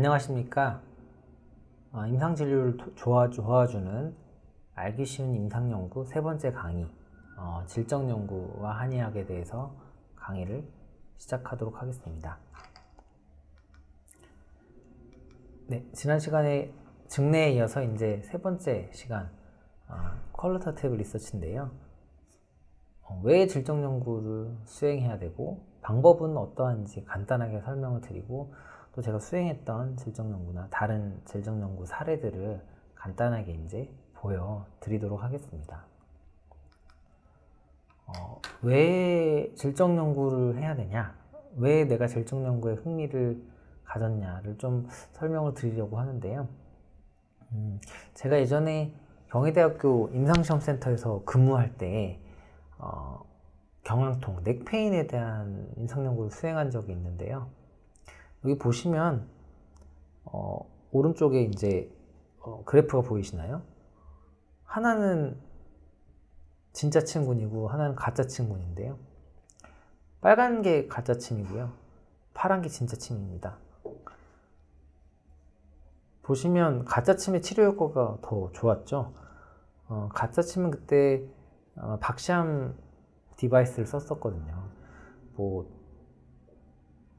안녕하십니까. 임상진료를 도와주는 알기 쉬운 임상연구 세 번째 강의, 질정연구와 한의학에 대해서 강의를 시작하도록 하겠습니다. 네, 지난 시간에 증례에 이어서 이제 세 번째 시간, 퀄리터티브 리서치인데요. 왜 질정연구를 수행해야 되고 방법은 어떠한지 간단하게 설명을 드리고, 또 제가 수행했던 질정연구나 다른 질정연구 사례들을 간단하게 이제 보여드리도록 하겠습니다. 왜 질정연구를 해야 되냐, 왜 내가 질정연구에 흥미를 가졌냐를 좀 설명을 드리려고 하는데요. 제가 예전에 경희대학교 임상시험센터에서 근무할 때 경황통, 넥페인에 대한 임상연구를 수행한 적이 있는데요. 여기 보시면 오른쪽에 이제 그래프가 보이시나요? 하나는 진짜 침군이고 하나는 가짜 침군인데요. 빨간 게 가짜 침이고요, 파란 게 진짜 침입니다. 보시면 가짜 침의 치료 효과가 더 좋았죠. 가짜 침은 그때 박시암 디바이스를 썼었거든요. 뭐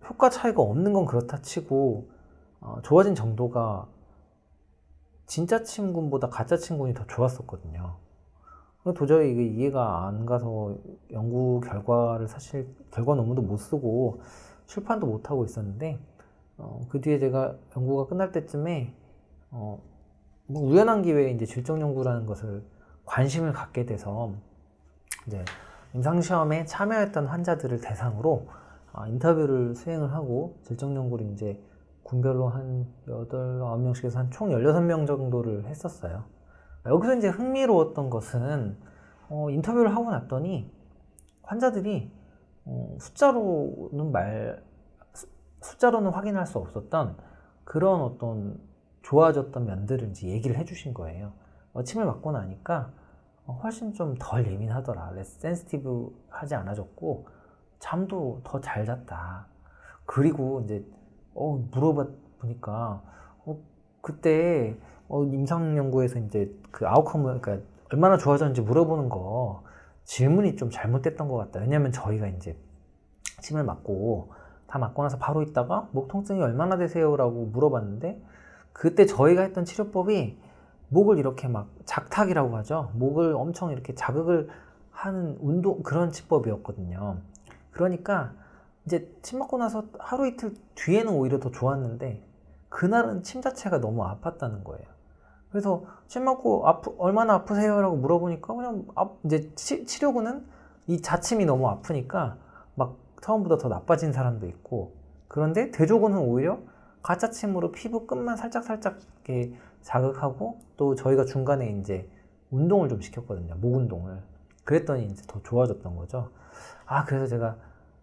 효과 차이가 없는 건 그렇다 치고 좋아진 정도가 진짜 침군보다 가짜 침군이 더 좋았었거든요. 도저히 이게 이해가 안 가서 연구 결과를 사실 결과 논문도 못 쓰고 출판도 못 하고 있었는데, 그 뒤에 제가 연구가 끝날 때쯤에 뭐 우연한 기회에 이제 질정 연구라는 것을 관심을 갖게 돼서 이제 임상시험에 참여했던 환자들을 대상으로 인터뷰를 수행을 하고 질정 연구를 이제 군별로 한 8, 9명씩 해서 한 총 16명 정도를 했었어요. 여기서 이제 흥미로웠던 것은 인터뷰를 하고 났더니 환자들이 숫자로는 확인할 수 없었던 그런 어떤 좋아졌던 면들을 이제 얘기를 해주신 거예요. 침을 맞고 나니까 훨씬 좀 덜 예민하더라, 레스 센시티브 하지 않아졌고 잠도 더 잘 잤다. 그리고 이제 물어봐 보니까 그때 임상 연구에서 이제 그 아웃컴을, 그러니까 얼마나 좋아졌는지 물어보는 거 질문이 좀 잘못됐던 것 같다. 왜냐면 저희가 이제 침을 맞고 다 맞고 나서 바로 있다가 목 통증이 얼마나 되세요라고 물어봤는데, 그때 저희가 했던 치료법이 목을 이렇게 막 작탁이라고 하죠. 목을 엄청 이렇게 자극을 하는 운동, 그런 치법이었거든요. 그러니까 이제 침 맞고 나서 하루 이틀 뒤에는 오히려 더 좋았는데 그날은 침 자체가 너무 아팠다는 거예요. 그래서 침 맞고 얼마나 아프세요? 라고 물어보니까 그냥 이제 치료구는 이 자침이 너무 아프니까 막 처음보다 더 나빠진 사람도 있고, 그런데 대조군은 오히려 가짜 침으로 피부 끝만 살짝 이렇게 자극하고, 또 저희가 중간에 이제 운동을 좀 시켰거든요. 목 운동을. 그랬더니 이제 더 좋아졌던 거죠. 그래서 제가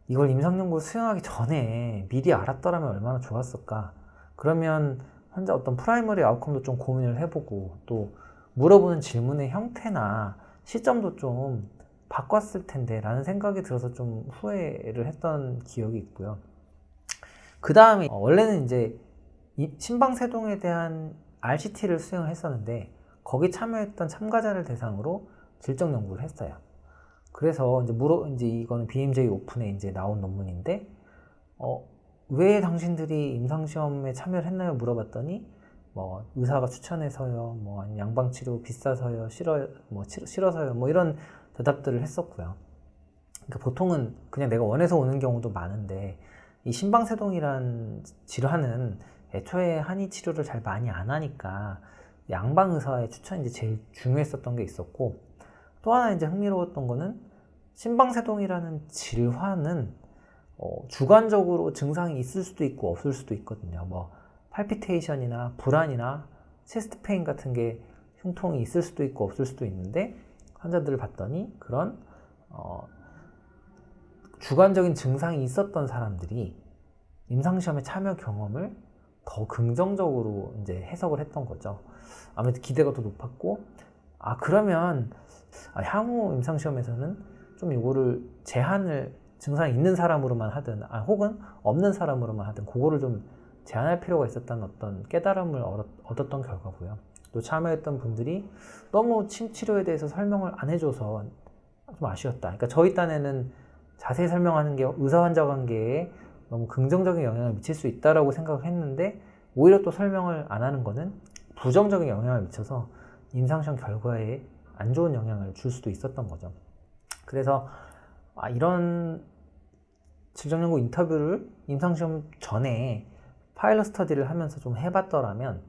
이걸 임상연구를 수행하기 전에 미리 알았더라면 얼마나 좋았을까. 그러면 환자 어떤 프라이머리 아웃컴도 좀 고민을 해보고, 또 물어보는 질문의 형태나 시점도 좀 바꿨을 텐데 라는 생각이 들어서 좀 후회를 했던 기억이 있고요. 그 다음에 원래는 이제 심방세동에 대한 RCT를 수행을 했었는데 거기 참여했던 참가자를 대상으로 질정 연구를 했어요. 그래서 이제 이거는 BMJ 오픈에 이제 나온 논문인데, 왜 당신들이 임상시험에 참여를 했나요? 물어봤더니 뭐 의사가 추천해서요, 뭐 아니면 양방치료 비싸서요, 싫어서요, 뭐 이런 대답들을 했었고요. 그러니까 보통은 그냥 내가 원해서 오는 경우도 많은데, 이 심방세동이란 질환은 애초에 한의 치료를 잘 많이 안 하니까 양방 의사의 추천이 이제 제일 중요했었던 게 있었고, 또 하나 이제 흥미로웠던 거는 심방세동이라는 질환은 주관적으로 증상이 있을 수도 있고 없을 수도 있거든요. 뭐 팔피테이션이나 불안이나 체스트 페인 같은 게 흉통이 있을 수도 있고 없을 수도 있는데, 환자들을 봤더니 그런 주관적인 증상이 있었던 사람들이 임상시험에 참여 경험을 더 긍정적으로 이제 해석을 했던 거죠. 아무래도 기대가 더 높았고, 그러면 향후 임상시험에서는 좀 이거를 제한을 증상이 있는 사람으로만 하든 혹은 없는 사람으로만 하든 그거를 좀 제한할 필요가 있었다는 어떤 깨달음을 얻었던 결과고요. 또 참여했던 분들이 너무 침 치료에 대해서 설명을 안 해줘서 좀 아쉬웠다. 그러니까 저희 딴에는 자세히 설명하는 게 의사 환자 관계에 너무 긍정적인 영향을 미칠 수 있다라고 생각을 했는데 오히려 또 설명을 안 하는 거는 부정적인 영향을 미쳐서 임상시험 결과에 안 좋은 영향을 줄 수도 있었던 거죠. 그래서 이런 질적연구 인터뷰를 임상시험 전에 파일럿 스터디를 하면서 좀 해봤더라면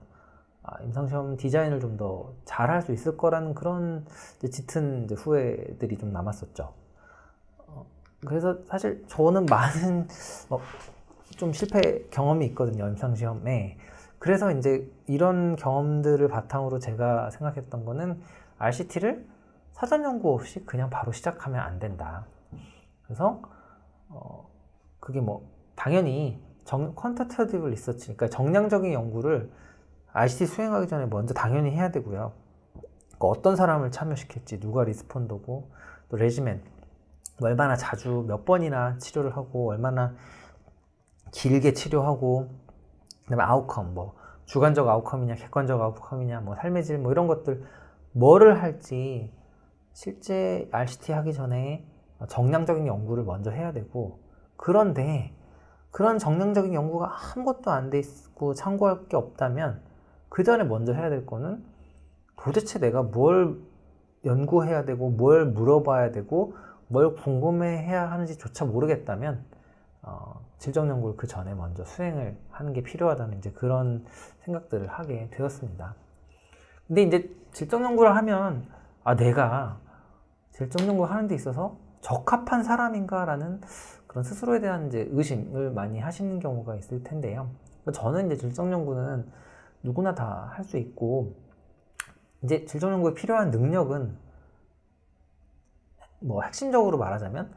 임상시험 디자인을 좀 더 잘할 수 있을 거라는 그런 짙은 후회들이 좀 남았었죠. 그래서 사실 저는 많은 좀 실패 경험이 있거든요, 임상시험에. 그래서 이제 이런 경험들을 바탕으로 제가 생각했던 거는 RCT를 사전 연구 없이 그냥 바로 시작하면 안 된다. 그래서 그게 당연히 퀀터테이티브 리서치, 그러니까 정량적인 연구를 RCT 수행하기 전에 먼저 당연히 해야 되고요. 그러니까 어떤 사람을 참여시킬지, 누가 리스폰더고, 또 레지멘, 얼마나 자주 몇 번이나 치료를 하고, 얼마나 길게 치료하고, 그다음에 아웃컴, 주관적 아웃컴이냐, 객관적 아웃컴이냐, 삶의 질, 이런 것들, 뭐를 할지 실제 RCT 하기 전에 정량적인 연구를 먼저 해야 되고, 그런데 그런 정량적인 연구가 아무것도 안 돼 있고 참고할 게 없다면 그 전에 먼저 해야 될 거는 도대체 내가 뭘 연구해야 되고 뭘 물어봐야 되고 뭘 궁금해해야 하는지조차 모르겠다면 질적 연구를 그 전에 먼저 수행을 하는 게 필요하다는 이제 그런 생각들을 하게 되었습니다. 근데 이제 질적 연구를 하면 내가 질적 연구를 하는 데 있어서 적합한 사람인가라는 그런 스스로에 대한 이제 의심을 많이 하시는 경우가 있을 텐데요. 저는 이제 질적 연구는 누구나 다 할 수 있고, 이제 질적 연구에 필요한 능력은 핵심적으로 말하자면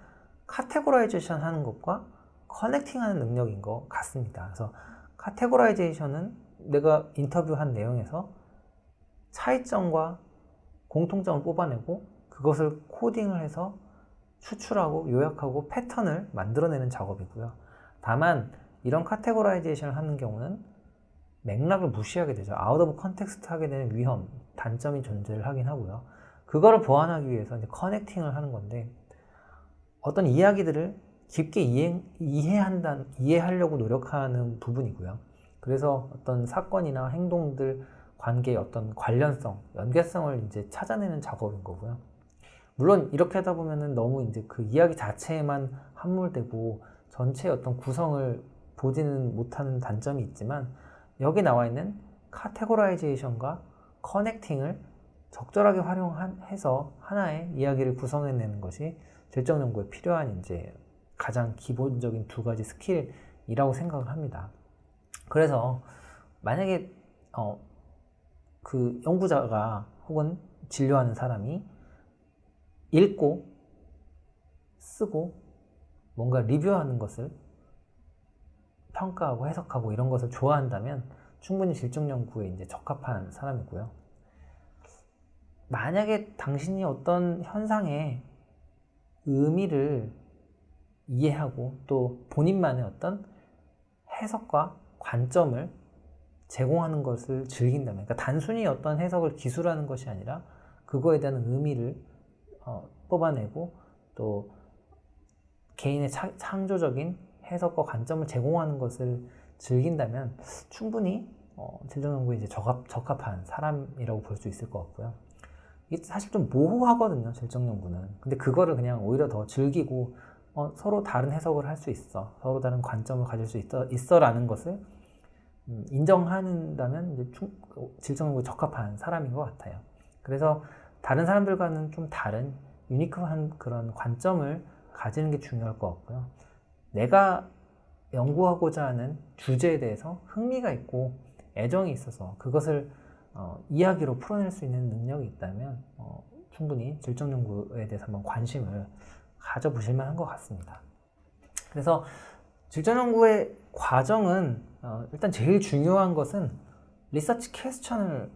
카테고라이제이션 하는 것과 커넥팅 하는 능력인 것 같습니다. 그래서 카테고라이제이션은 내가 인터뷰한 내용에서 차이점과 공통점을 뽑아내고 그것을 코딩을 해서 추출하고 요약하고 패턴을 만들어내는 작업이고요. 다만 이런 카테고라이제이션을 하는 경우는 맥락을 무시하게 되죠. 아웃 오브 컨텍스트 하게 되는 위험, 단점이 존재를 하긴 하고요. 그거를 보완하기 위해서 이제 커넥팅을 하는 건데, 어떤 이야기들을 깊게 이해하려고 노력하는 부분이고요. 그래서 어떤 사건이나 행동들, 관계의 어떤 관련성, 연계성을 이제 찾아내는 작업인 거고요. 물론 이렇게 하다 보면은 너무 이제 그 이야기 자체에만 함몰되고 전체의 어떤 구성을 보지는 못하는 단점이 있지만, 여기 나와 있는 카테고라이제이션과 커넥팅을 적절하게 활용해서 하나의 이야기를 구성해내는 것이 질적 연구에 필요한 이제 가장 기본적인 두 가지 스킬이라고 생각을 합니다. 그래서 만약에 그 연구자가 혹은 진료하는 사람이 읽고 쓰고 뭔가 리뷰하는 것을 평가하고 해석하고 이런 것을 좋아한다면 충분히 질적 연구에 이제 적합한 사람이고요. 만약에 당신이 어떤 현상의 의미를 이해하고 또 본인만의 어떤 해석과 관점을 제공하는 것을 즐긴다면, 그러니까 단순히 어떤 해석을 기술하는 것이 아니라 그거에 대한 의미를 뽑아내고 또 개인의 창조적인 해석과 관점을 제공하는 것을 즐긴다면 충분히 질적 연구에 이제 적합한 사람이라고 볼 수 있을 것 같고요. 이게 사실 좀 모호하거든요, 질적 연구는. 근데 그거를 그냥 오히려 더 즐기고 서로 다른 해석을 할 수 있어, 서로 다른 관점을 가질 수 있어라는 것을 인정한다면 이제 질적 연구에 적합한 사람인 것 같아요. 그래서 다른 사람들과는 좀 다른 유니크한 그런 관점을 가지는 게 중요할 것 같고요. 내가 연구하고자 하는 주제에 대해서 흥미가 있고 애정이 있어서 그것을 이야기로 풀어낼 수 있는 능력이 있다면 충분히 질적 연구에 대해서 한번 관심을 가져보실 만한 것 같습니다. 그래서 질적 연구의 과정은 일단 제일 중요한 것은 리서치 퀘스천을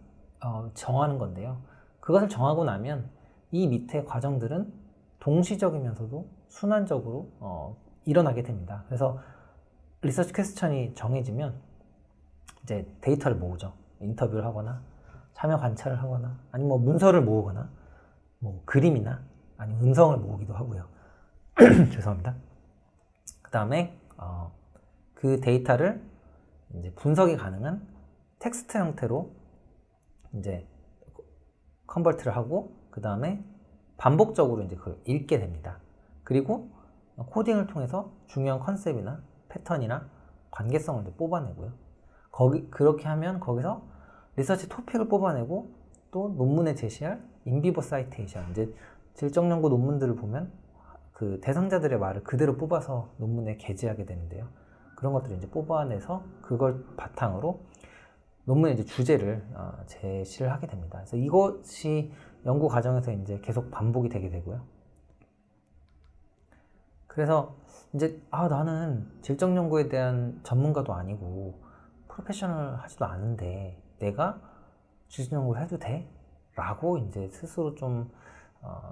정하는 건데요. 그것을 정하고 나면 이 밑에 과정들은 동시적이면서도 순환적으로 일어나게 됩니다. 그래서 리서치 퀘스천이 정해지면 이제 데이터를 모으죠. 인터뷰를 하거나 참여 관찰을 하거나 아니면 뭐 문서를 모으거나 뭐 그림이나 아니면 음성을 모으기도 하고요. 죄송합니다. 그 다음에 그 데이터를 이제 분석이 가능한 텍스트 형태로 이제 컨버트를 하고 그 다음에 반복적으로 이제 그걸 읽게 됩니다. 그리고 코딩을 통해서 중요한 컨셉이나 패턴이나 관계성을 이제 뽑아내고요. 그렇게 하면 거기서 리서치 토픽을 뽑아내고 또 논문에 제시할 인비버 사이테이션, 이제 질적 연구 논문들을 보면 그 대상자들의 말을 그대로 뽑아서 논문에 게재하게 되는데요. 그런 것들을 이제 뽑아내서 그걸 바탕으로 논문의 이제 주제를 제시를 하게 됩니다. 그래서 이것이 연구 과정에서 이제 계속 반복이 되게 되고요. 그래서 이제 나는 질적 연구에 대한 전문가도 아니고 프로페셔널 하지도 않은데 내가 질적 연구를 해도 돼? 라고 이제 스스로 좀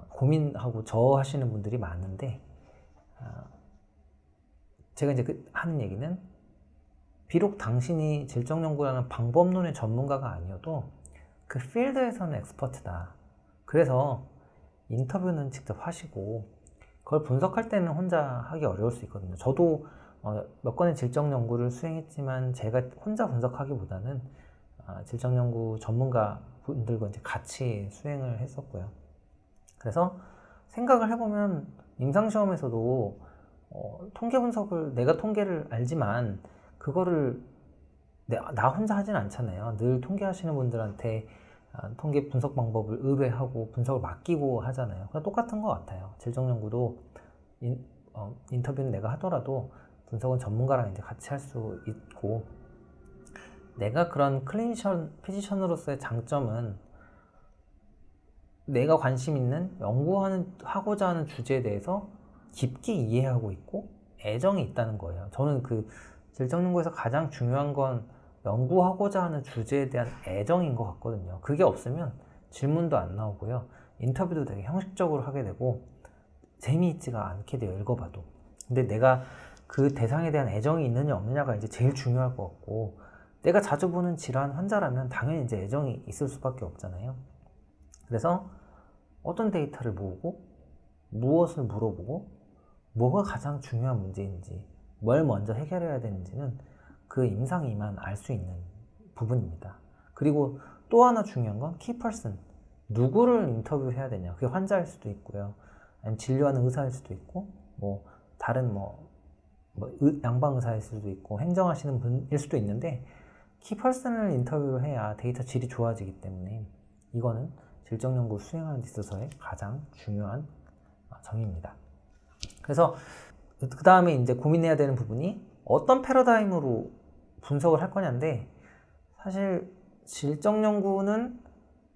고민하고 저하시는 분들이 많은데 제가 이제 하는 얘기는 비록 당신이 질적 연구라는 방법론의 전문가가 아니어도 그 필드에서는 엑스퍼트다. 그래서 인터뷰는 직접 하시고 그걸 분석할 때는 혼자 하기 어려울 수 있거든요. 저도 몇 건의 질적 연구를 수행했지만 제가 혼자 분석하기보다는 질적 연구 전문가 분들과 이제 같이 수행을 했었고요. 그래서 생각을 해보면 임상시험에서도 통계 분석을 내가 통계를 알지만 그거를 나 혼자 하진 않잖아요. 늘 통계하시는 분들한테 통계 분석 방법을 의뢰하고 분석을 맡기고 하잖아요. 그냥 똑같은 것 같아요. 질적 연구도 인터뷰는 내가 하더라도 분석은 전문가랑 이제 같이 할 수 있고, 내가 그런 클리니션 피지션으로서의 장점은 내가 관심 있는 하고자 하는 주제에 대해서 깊게 이해하고 있고 애정이 있다는 거예요. 저는 그 질적 연구에서 가장 중요한 건 연구하고자 하는 주제에 대한 애정인 것 같거든요. 그게 없으면 질문도 안 나오고요. 인터뷰도 되게 형식적으로 하게 되고 재미있지가 않게 돼요, 읽어봐도. 근데 내가 그 대상에 대한 애정이 있느냐 없느냐가 이제 제일 중요할 것 같고, 내가 자주 보는 질환 환자라면 당연히 이제 애정이 있을 수밖에 없잖아요. 그래서 어떤 데이터를 모으고 무엇을 물어보고 뭐가 가장 중요한 문제인지 뭘 먼저 해결해야 되는지는 그 임상이만 알 수 있는 부분입니다. 그리고 또 하나 중요한 건 키퍼슨, 누구를 인터뷰해야 되냐. 그게 환자일 수도 있고요, 아니면 진료하는 의사일 수도 있고, 뭐 다른 양방 의사일 수도 있고 행정하시는 분일 수도 있는데, 키퍼슨을 인터뷰를 해야 데이터 질이 좋아지기 때문에 이거는 질적 연구를 수행하는 데 있어서의 가장 중요한 점입니다. 그래서 그 다음에 이제 고민해야 되는 부분이 어떤 패러다임으로 분석을 할 거냐인데, 사실 질적 연구는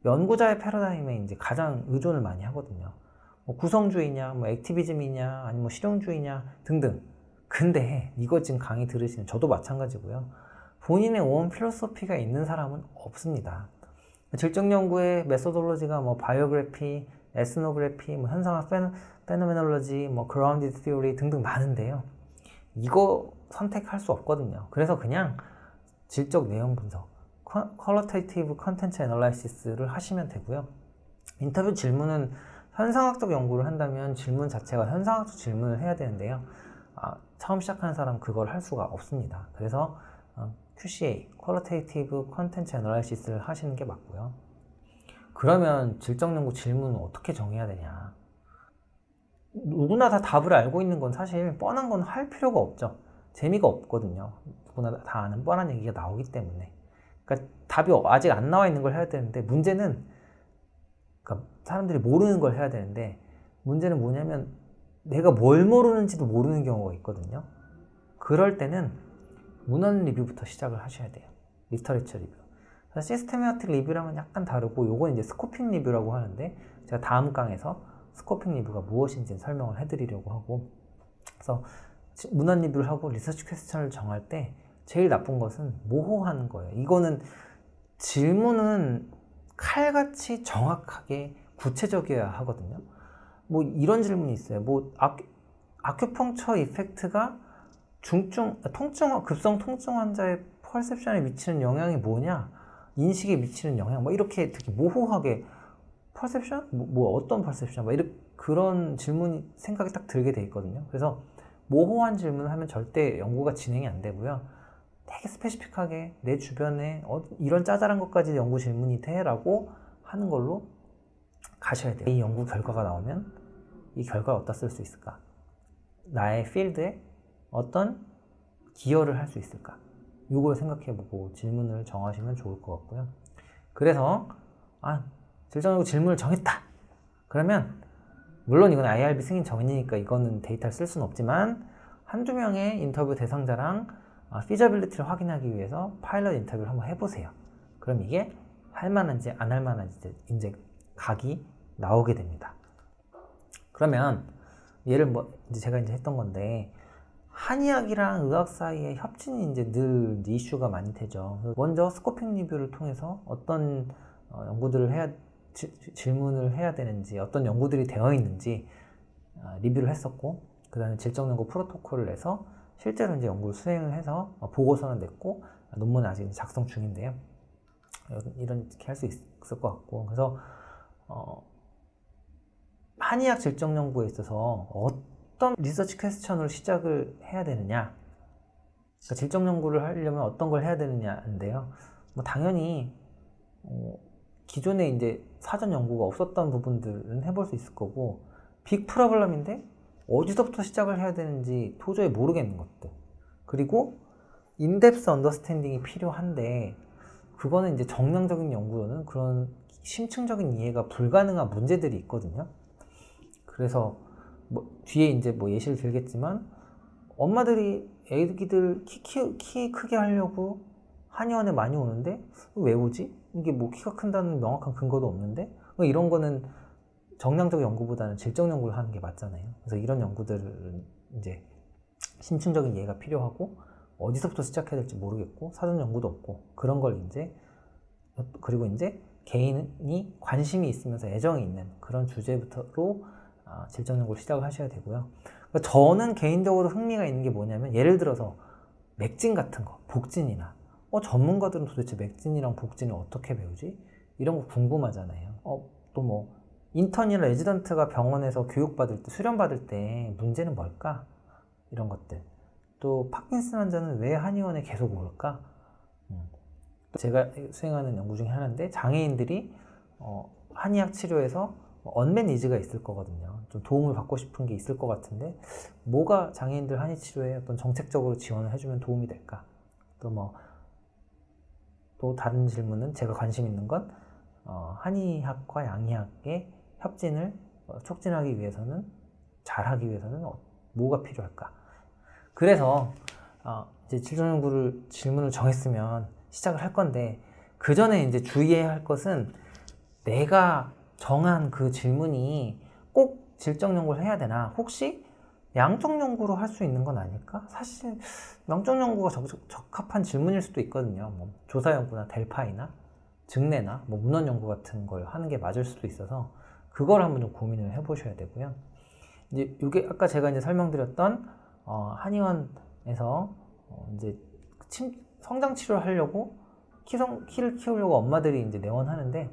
연구자의 패러다임에 이제 가장 의존을 많이 하거든요. 뭐 구성주의냐, 뭐 액티비즘이냐, 아니면 뭐 실용주의냐 등등. 근데 이거 지금 강의 들으시는 저도 마찬가지고요. 본인의 원 필로소피가 있는 사람은 없습니다. 질적 연구의 메소돌로지가 뭐 바이오그래피, 에스노그래피, 뭐 현상학 페노메놀로지, 뭐 그라운디드 티오리 등등 많은데요. 이거 선택할 수 없거든요. 그래서 그냥 질적 내용 분석, 퀄리테이티브 컨텐츠 애널라이시스를 하시면 되고요. 인터뷰 질문은 현상학적 연구를 한다면 질문 자체가 현상학적 질문을 해야 되는데요. 처음 시작하는 사람은 그걸 할 수가 없습니다. 그래서 QCA, 퀄리테이티브 컨텐츠 애널라이시스를 하시는 게 맞고요. 그러면 질적 연구 질문은 어떻게 정해야 되냐? 누구나 다 답을 알고 있는 건 사실 뻔한 건 할 필요가 없죠. 재미가 없거든요. 누구나 다 아는 뻔한 얘기가 나오기 때문에. 그러니까 답이 아직 안 나와 있는 걸 해야 되는데, 문제는 그러니까 사람들이 모르는 걸 해야 되는데, 문제는 뭐냐면 내가 뭘 모르는지도 모르는 경우가 있거든요. 그럴 때는 문헌 리뷰부터 시작을 하셔야 돼요. 리터레처 리뷰. 시스테매틱 리뷰랑은 약간 다르고, 요건 이제 스코핑 리뷰라고 하는데, 제가 다음 강에서 스코핑 리뷰가 무엇인지 설명을 해드리려고 하고, 그래서 문헌 리뷰를 하고 리서치 퀘스천을 정할 때 제일 나쁜 것은 모호한 거예요. 이거는 질문은 칼같이 정확하게 구체적이어야 하거든요. 뭐 이런 질문이 있어요. 뭐 아큐펑처 이펙트가 급성 통증 환자의 퍼셉션에 미치는 영향이 뭐냐? 인식에 미치는 영향, 뭐 이렇게 되게 모호하게 퍼셉션? 뭐 어떤 퍼셉션? 뭐 이렇게 그런 질문이 생각이 딱 들게 돼 있거든요. 그래서 모호한 질문을 하면 절대 연구가 진행이 안 되고요. 되게 스페시픽하게 내 주변에 이런 짜잘한 것까지 연구 질문이 돼? 라고 하는 걸로 가셔야 돼요. 이 연구 결과가 나오면 이 결과를 어디다 쓸 수 있을까? 나의 필드에 어떤 기여를 할 수 있을까? 이걸 생각해보고 질문을 정하시면 좋을 것 같고요. 그래서 질적으로 질문을 정했다. 그러면 물론 이건 IRB 승인 정인이니까 이거는 데이터를 쓸 수는 없지만 한두 명의 인터뷰 대상자랑 피저빌리티를 확인하기 위해서 파일럿 인터뷰를 한번 해보세요. 그럼 이게 할 만한지 안 할 만한지 이제 각이 나오게 됩니다. 그러면 얘를 이제 제가 이제 했던 건데 한의학이랑 의학 사이의 협진이 이제 늘 이슈가 많이 되죠. 먼저 스코핑 리뷰를 통해서 어떤 연구들을 질문을 해야 되는지, 어떤 연구들이 되어 있는지 리뷰를 했었고, 그 다음에 질적 연구 프로토콜을 내서 실제로 이제 연구를 수행을 해서 보고서는 냈고, 논문은 아직 작성 중인데요. 이렇게 할 수 있을 것 같고, 그래서 한의학 질적 연구에 있어서 어떤 리서치 퀘스천으로 시작을 해야 되느냐, 그러니까 질적 연구를 하려면 어떤 걸 해야 되느냐인데요. 당연히 기존에 이제 사전 연구가 없었던 부분들은 해볼 수 있을 거고, 빅 프로블럼인데 어디서부터 시작을 해야 되는지 도저히 모르겠는 것들, 그리고 인덱스 언더스탠딩이 필요한데 그거는 이제 정량적인 연구로는 그런 심층적인 이해가 불가능한 문제들이 있거든요. 그래서 뒤에 이제 예시를 들겠지만 엄마들이 애기들 키 크게 하려고 한의원에 많이 오는데 왜 오지? 이게 키가 큰다는 명확한 근거도 없는데, 이런 거는 정량적 연구보다는 질적 연구를 하는 게 맞잖아요. 그래서 이런 연구들은 이제 심층적인 이해가 필요하고 어디서부터 시작해야 될지 모르겠고 사전 연구도 없고 그런 걸 그리고 이제 개인이 관심이 있으면서 애정이 있는 그런 주제부터로 질적 연구를 시작을 하셔야 되고요. 그러니까 저는 개인적으로 흥미가 있는 게 뭐냐면, 예를 들어서 맥진 같은 거, 복진이나 전문가들은 도대체 맥진이랑 복진을 어떻게 배우지? 이런 거 궁금하잖아요. 또 인턴이나 레지던트가 병원에서 교육받을 때, 수련받을 때 문제는 뭘까? 이런 것들. 또 파킨슨 환자는 왜 한의원에 계속 올까? 제가 수행하는 연구 중에 하나인데, 장애인들이 한의학 치료에서 언맷 니즈가 있을 거거든요. 좀 도움을 받고 싶은 게 있을 것 같은데, 뭐가 장애인들 한의 치료에 어떤 정책적으로 지원을 해주면 도움이 될까? 또 다른 질문은, 제가 관심 있는 건 한의학과 양의학의 협진을 촉진하기 위해서는, 잘하기 위해서는 뭐가 필요할까? 그래서 이제 질적 연구를 질문을 정했으면 시작을 할 건데, 그 전에 이제 주의해야 할 것은, 내가 정한 그 질문이 꼭 질적 연구를 해야 되나? 혹시 양적 연구로 할 수 있는 건 아닐까? 사실 양적 연구가 적합한 질문일 수도 있거든요. 조사 연구나 델파이나 증내나 문헌 연구 같은 걸 하는 게 맞을 수도 있어서 그걸 한번 좀 고민을 해보셔야 되고요. 이제 이게 아까 제가 이제 설명드렸던 한의원에서 이제 성장 치료를 하려고 키를 키우려고 엄마들이 이제 내원하는데,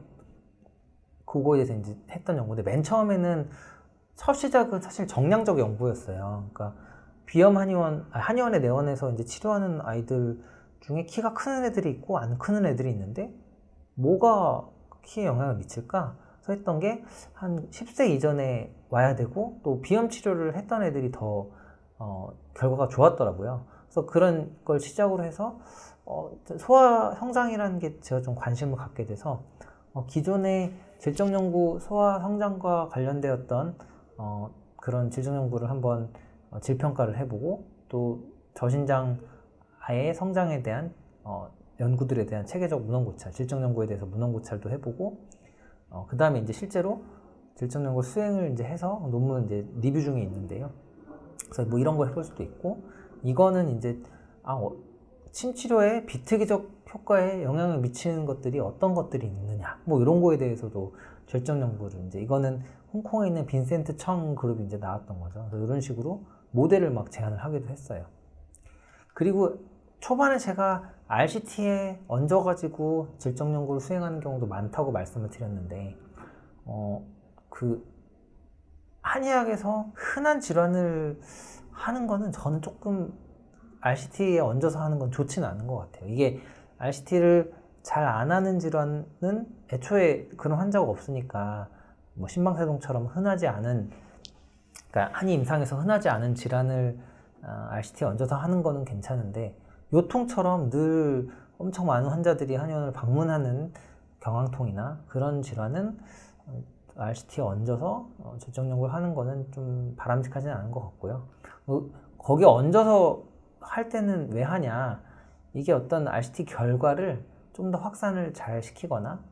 그거에 대해서 이제 했던 연구인데, 맨 처음에는 첫 시작은 사실 정량적 연구였어요. 그러니까 비염 한의원에 내원해서 이제 치료하는 아이들 중에 키가 크는 애들이 있고 안 크는 애들이 있는데 뭐가 키에 영향을 미칠까? 그래서 했던 게, 한 10세 이전에 와야 되고 또 비염 치료를 했던 애들이 더 결과가 좋았더라고요. 그래서 그런 걸 시작으로 해서 소아 성장이라는 게 제가 좀 관심을 갖게 돼서 기존의 질적 연구 소아 성장과 관련되었던 그런 질적 연구를 한번 질평가를 해보고, 또 저신장 아이의 성장에 대한 연구들에 대한 체계적 문헌 고찰, 질적 연구에 대해서 문헌 고찰도 해보고, 그 다음에 이제 실제로 질적 연구 수행을 이제 해서 논문 이제 리뷰 중에 있는데요. 그래서 이런 거 해볼 수도 있고, 이거는 이제 침 치료의 비특이적 효과에 영향을 미치는 것들이 어떤 것들이 있느냐, 이런 거에 대해서도 질적 연구를 이거는 홍콩에 있는 빈센트 청 그룹이 이제 나왔던 거죠. 그래서 이런 식으로 모델을 제안을 하기도 했어요. 그리고 초반에 제가 RCT에 얹어가지고 질적 연구를 수행하는 경우도 많다고 말씀을 드렸는데, 그 한의학에서 흔한 질환을 하는 거는 저는 조금 RCT에 얹어서 하는 건 좋지는 않은 것 같아요. 이게 RCT를 잘 안 하는 질환은 애초에 그런 환자가 없으니까 뭐 심방세동처럼 흔하지 않은, 그러니까 한의 임상에서 흔하지 않은 질환을 RCT에 얹어서 하는 거는 괜찮은데, 요통처럼 늘 엄청 많은 환자들이 한의원을 방문하는 경황통이나 그런 질환은 RCT에 얹어서 질적 연구를 하는 거는 좀 바람직하지는 않은 것 같고요. 거기에 얹어서 할 때는 왜 하냐, 이게 어떤 RCT 결과를 좀 더 확산을 잘 시키거나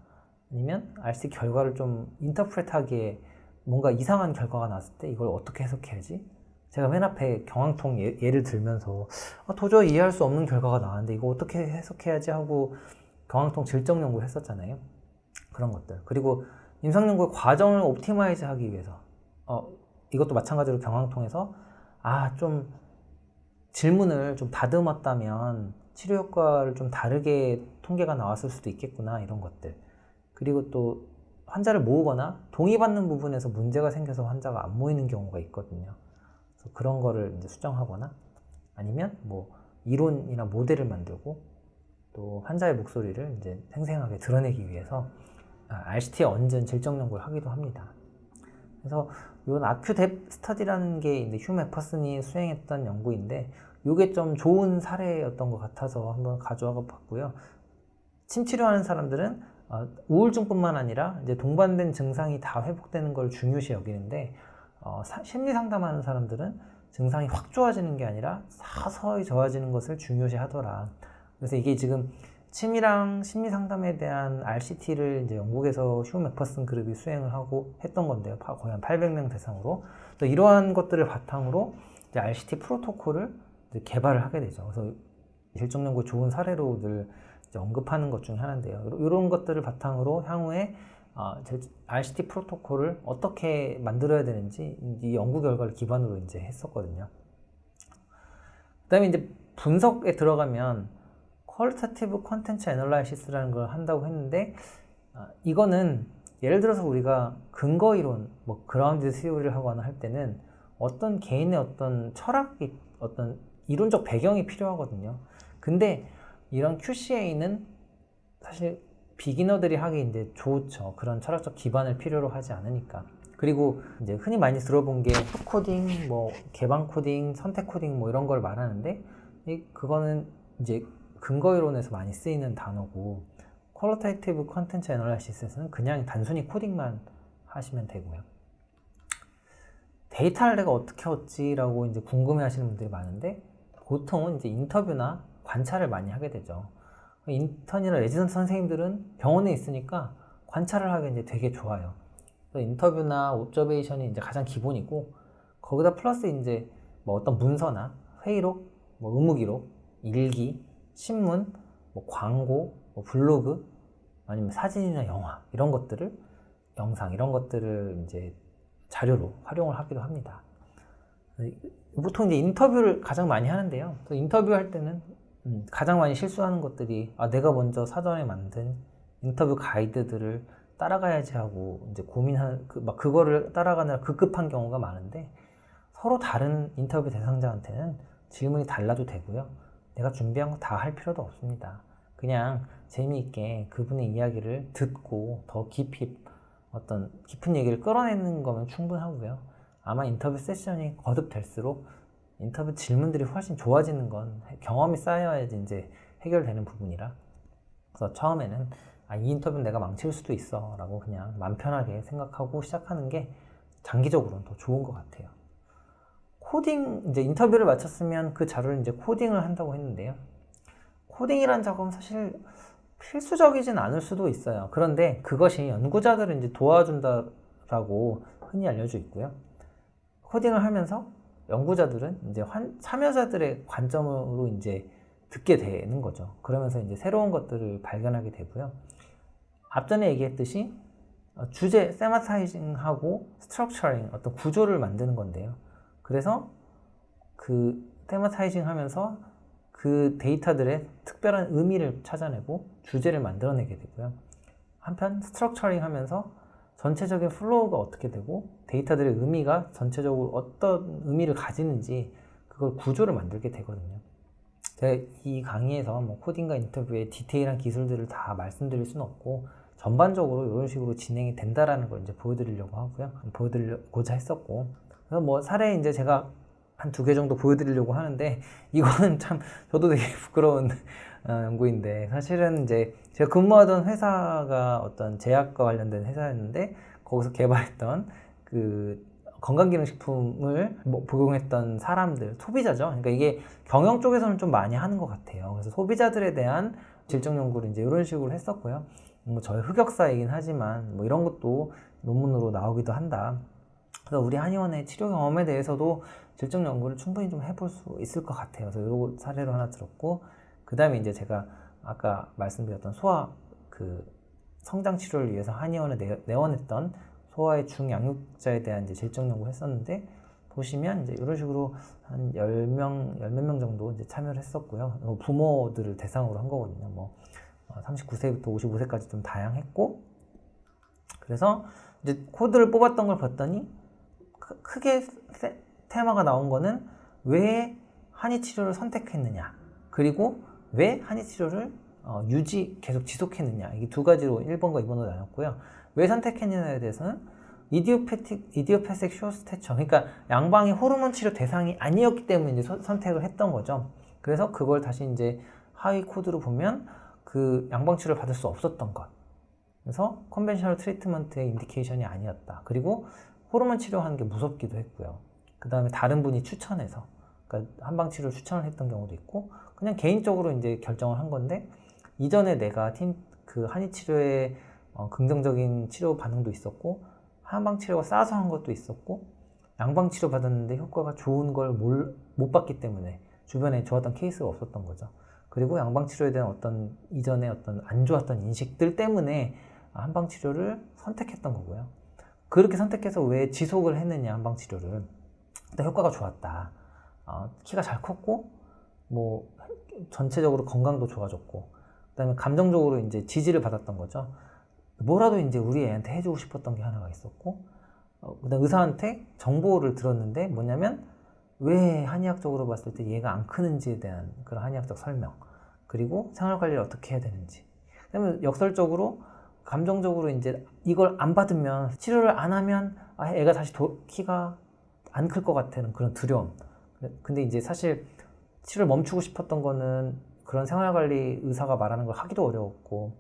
아니면 RCT 결과를 좀 인터프레트하기에 뭔가 이상한 결과가 났을 때 이걸 어떻게 해석해야지? 제가 맨 앞에 경황통 예를 들면서 도저히 이해할 수 없는 결과가 나왔는데 이거 어떻게 해석해야지 하고 경황통 질적 연구를 했었잖아요. 그런 것들. 그리고 임상연구의 과정을 옵티마이즈 하기 위해서 이것도 마찬가지로 경황통에서 좀 질문을 좀 다듬었다면 치료 효과를 좀 다르게 통계가 나왔을 수도 있겠구나, 이런 것들. 그리고 또 환자를 모으거나 동의받는 부분에서 문제가 생겨서 환자가 안 모이는 경우가 있거든요. 그래서 그런 거를 이제 수정하거나 아니면 뭐 이론이나 모델을 만들고 또 환자의 목소리를 이제 생생하게 드러내기 위해서 RCT에 얹은 질적 연구를 하기도 합니다. 그래서 이건 아큐뎁 스터디라는 게 이제 휴 맥퍼슨이 수행했던 연구인데, 이게 좀 좋은 사례였던 것 같아서 한번 가져와 봤고요. 침 치료하는 사람들은 우울증뿐만 아니라 이제 동반된 증상이 다 회복되는 걸 중요시 여기는데, 심리 상담하는 사람들은 증상이 확 좋아지는 게 아니라 서서히 좋아지는 것을 중요시 하더라. 그래서 이게 지금 침이랑 심리 상담에 대한 RCT를 이제 영국에서 휴 맥퍼슨 그룹이 수행을 하고 했던 건데요. 거의 한 800명 대상으로. 또 이러한 것들을 바탕으로 이제 RCT 프로토콜을 이제 개발을 하게 되죠. 그래서 질적 연구 좋은 사례로 늘 이제 언급하는 것 중에 하나인데요. 이런 것들을 바탕으로 향후에 RCT 프로토콜을 어떻게 만들어야 되는지 이 연구 결과를 기반으로 이제 했었거든요. 그다음에 이제 분석에 들어가면 퀄리테이티브 컨텐츠 애널라이시스라는 걸 한다고 했는데, 이거는 예를 들어서 우리가 근거 이론, 뭐 그라운드 시오리를 하거나 할 때는 어떤 개인의 어떤 철학이, 어떤 이론적 배경이 필요하거든요. 근데 이런 QCA는 사실 비기너들이 하기 이제 좋죠. 그런 철학적 기반을 필요로 하지 않으니까. 그리고 이제 흔히 많이 들어본 게 코딩, 뭐 개방 코딩, 선택 코딩 뭐 이런 걸 말하는데, 그거는 이제 근거 이론에서 많이 쓰이는 단어고, 퀄리테이티브 컨텐츠 애널라이시스에서는 그냥 단순히 코딩만 하시면 되고요. 데이터를 내가 어떻게 얻지라고 이제 궁금해 하시는 분들이 많은데, 보통은 이제 인터뷰나 관찰을 많이 하게 되죠. 인턴이나 레지던트 선생님들은 병원에 있으니까 관찰을 하기 이제 되게 좋아요. 인터뷰나 옵저베이션이 이제 가장 기본이고, 거기다 플러스 이제 뭐 어떤 문서나 회의록, 뭐 의무기록, 일기, 신문, 뭐 광고, 뭐 블로그, 아니면 사진이나 영화 이런 것들을, 영상 이런 것들을 이제 자료로 활용을 하기도 합니다. 보통 이제 인터뷰를 가장 많이 하는데요. 인터뷰할 때는 가장 많이 실수하는 것들이 내가 먼저 사전에 만든 인터뷰 가이드들을 따라가야지 하고 이제 고민하는 그거를 따라가느라 급급한 경우가 많은데, 서로 다른 인터뷰 대상자한테는 질문이 달라도 되고요. 내가 준비한 거 다 할 필요도 없습니다. 그냥 재미있게 그분의 이야기를 듣고 더 깊이 어떤 깊은 얘기를 끌어내는 거면 충분하고요. 아마 인터뷰 세션이 거듭될수록 인터뷰 질문들이 훨씬 좋아지는 건 경험이 쌓여야지 이제 해결되는 부분이라, 그래서 처음에는 이 인터뷰는 내가 망칠 수도 있어 라고 그냥 마음 편하게 생각하고 시작하는 게 장기적으로는 더 좋은 것 같아요. 코딩, 이제 인터뷰를 마쳤으면 그 자료를 이제 코딩을 한다고 했는데요. 코딩이란 작업은 사실 필수적이진 않을 수도 있어요. 그런데 그것이 연구자들을 이제 도와준다라고 흔히 알려져 있고요. 코딩을 하면서 연구자들은 이제 참여자들의 관점으로 이제 듣게 되는 거죠. 그러면서 이제 새로운 것들을 발견하게 되고요. 앞전에 얘기했듯이 주제, 세마타이징하고 스트럭처링, 어떤 구조를 만드는 건데요. 그래서 그 테마타이징 하면서 그 데이터들의 특별한 의미를 찾아내고 주제를 만들어내게 되고요. 한편 스트럭처링 하면서 전체적인 플로우가 어떻게 되고 데이터들의 의미가 전체적으로 어떤 의미를 가지는지 그걸 구조를 만들게 되거든요. 제가 이 강의에서 뭐 코딩과 인터뷰의 디테일한 기술들을 다 말씀드릴 수는 없고 전반적으로 이런 식으로 진행이 된다라는 걸 이제 보여드리려고 하고요. 보여드리고자 했었고, 그래서 뭐 사례 이제 제가 한 2개 정도 보여드리려고 하는데, 이거는 참 저도 되게 부끄러운 연구인데, 사실은 이제 제가 근무하던 회사가 어떤 제약과 관련된 회사였는데, 거기서 개발했던 그 건강기능식품을 복용했던 사람들, 소비자죠. 그러니까 이게 경영 쪽에서는 좀 많이 하는 것 같아요. 그래서 소비자들에 대한 질적 연구를 이제 이런 식으로 했었고요. 뭐 저의 흑역사이긴 하지만 뭐 이런 것도 논문으로 나오기도 한다. 그래서 우리 한의원의 치료 경험에 대해서도 질적 연구를 충분히 좀 해볼 수 있을 것 같아요. 그래서 이거 사례로 하나 들었고, 그 다음에 이제 제가 아까 말씀드렸던 소아 그 성장 치료를 위해서 한의원에 내원했던 소아의 중양육자에 대한 이제 질적 연구를 했었는데, 보시면 이제 이런 식으로 한 10명, 10몇 명 정도 이제 참여를 했었고요. 부모들을 대상으로 한 거거든요. 뭐 39세부터 55세까지 좀 다양했고, 그래서 이제 코드를 뽑았던 걸 봤더니 크게 테마가 나온 거는 왜 한의치료를 선택했느냐, 그리고 왜 한의치료를 계속 지속했느냐, 이게 2가지로 1번과 2번으로 나눴고요. 왜 선택했느냐에 대해서는 이디오패식 쇼스태처, 그러니까 양방이 호르몬 치료 대상이 아니었기 때문에 이제 선택을 했던 거죠. 그래서 그걸 다시 이제 하위 코드로 보면 그 양방 치료를 받을 수 없었던 것, 그래서 컨벤셔널 트리트먼트의 인디케이션이 아니었다. 그리고 호르몬 치료하는 게 무섭기도 했고요. 그 다음에 다른 분이 추천해서, 그러니까 한방 치료를 추천을 했던 경우도 있고, 그냥 개인적으로 이제 결정을 한 건데, 이전에 내가 그 한의 치료에 긍정적인 치료 반응도 있었고, 한방 치료가 싸서 한 것도 있었고, 양방 치료 받았는데 효과가 좋은 걸 못 봤기 때문에 주변에 좋았던 케이스가 없었던 거죠. 그리고 양방 치료에 대한 어떤 이전에 어떤 안 좋았던 인식들 때문에 한방 치료를 선택했던 거고요. 그렇게 선택해서 왜 지속을 했느냐, 한방 치료를. 일단 효과가 좋았다. 키가 잘 컸고, 뭐 전체적으로 건강도 좋아졌고, 그다음에 감정적으로 이제 지지를 받았던 거죠. 뭐라도 이제 우리 애한테 해주고 싶었던 게 하나가 있었고, 그다음 의사한테 정보를 들었는데 뭐냐면 왜 한의학적으로 봤을 때 얘가 안 크는지에 대한 그런 한의학적 설명, 그리고 생활관리를 어떻게 해야 되는지, 그다음에 역설적으로 감정적으로 이제 이걸 안 받으면, 치료를 안 하면 애가 다시 키가 안 클 것 같다는 그런 두려움. 근데 이제 사실 치료를 멈추고 싶었던 거는 그런 생활관리 의사가 말하는 걸 하기도 어려웠고,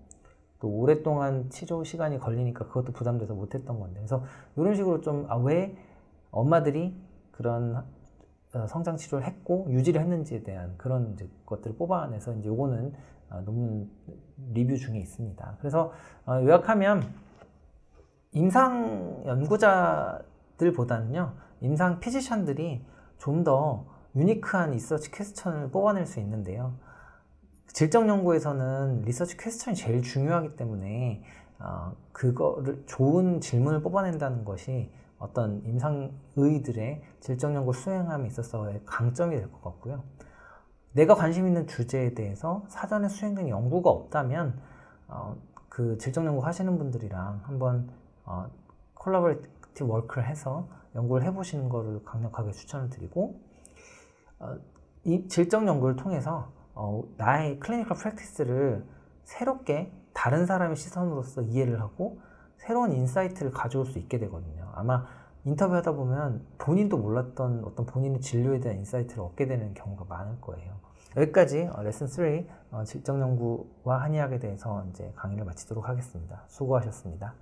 또 오랫동안 치료 시간이 걸리니까 그것도 부담돼서 못했던 건데, 그래서 이런 식으로 좀 왜 엄마들이 그런 성장 치료를 했고 유지를 했는지에 대한 그런 이제 것들을 뽑아내서 이제 요거는 논문 리뷰 중에 있습니다. 그래서 요약하면 임상 연구자들보다는요, 임상 피지션들이 좀 더 유니크한 리서치 퀘스천을 뽑아낼 수 있는데요. 질적 연구에서는 리서치 퀘스천이 제일 중요하기 때문에 그거를 좋은 질문을 뽑아낸다는 것이 어떤 임상의들의 질적 연구 수행함에 있어서의 강점이 될 것 같고요. 내가 관심 있는 주제에 대해서 사전에 수행된 연구가 없다면 그 질적 연구 하시는 분들이랑 한번 콜라보레이티브 워크를 해서 연구를 해보시는 것을 강력하게 추천을 드리고, 이 질적 연구를 통해서 나의 클리니컬 프랙티스를 새롭게 다른 사람의 시선으로서 이해를 하고 새로운 인사이트를 가져올 수 있게 되거든요. 아마 인터뷰하다 보면 본인도 몰랐던 어떤 본인의 진료에 대한 인사이트를 얻게 되는 경우가 많을 거예요. 여기까지 레슨 3 질적 연구와 한의학에 대해서 이제 강의를 마치도록 하겠습니다. 수고하셨습니다.